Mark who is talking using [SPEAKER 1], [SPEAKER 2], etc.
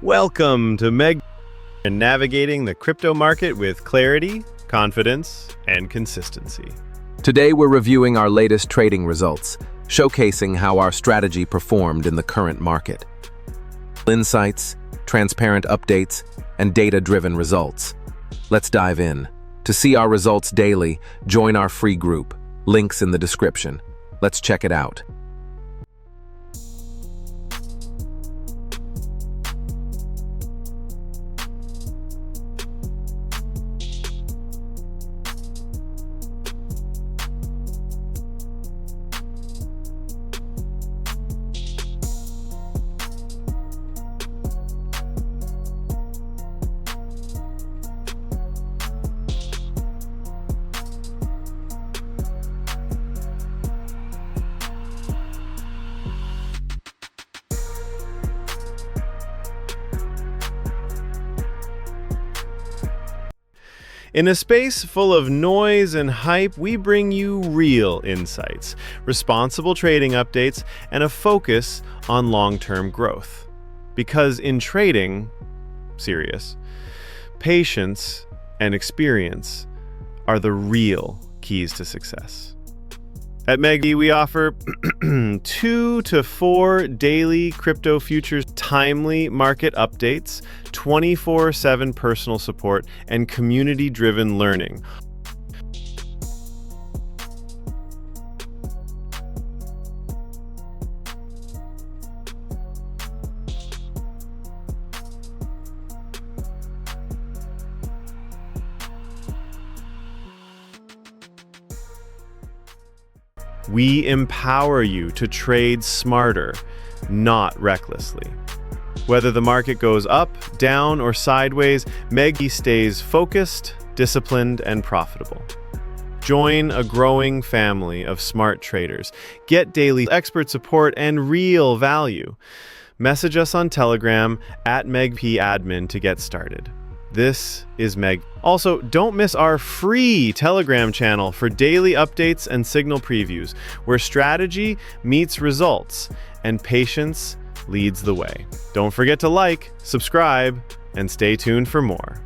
[SPEAKER 1] Welcome to MEG and navigating the crypto market with clarity, confidence, and consistency.
[SPEAKER 2] Today we're reviewing our latest trading results, showcasing how our strategy performed in the current market. Insights, transparent updates, and data-driven results. Let's dive in. To see our results daily, join our free group. Links in the description. Let's check it out.
[SPEAKER 1] In a space full of noise and hype, we bring you real insights, responsible trading updates, and a focus on long-term growth. Because in trading, patience and experience are the real keys to success. At MEG VIP, we offer 2 to 4 daily crypto futures, timely market updates, 24/7 personal support, and community-driven learning. We empower you to trade smarter, not recklessly. Whether the market goes up, down, or sideways, MEG VIP stays focused, disciplined, and profitable. Join a growing family of smart traders. Get daily expert support and real value. Message us on Telegram at MEG VIP admin to get started. This is MEG. Also, don't miss our free Telegram channel for daily updates and signal previews, where strategy meets results and patience leads the way. Don't forget to like, subscribe, and stay tuned for more.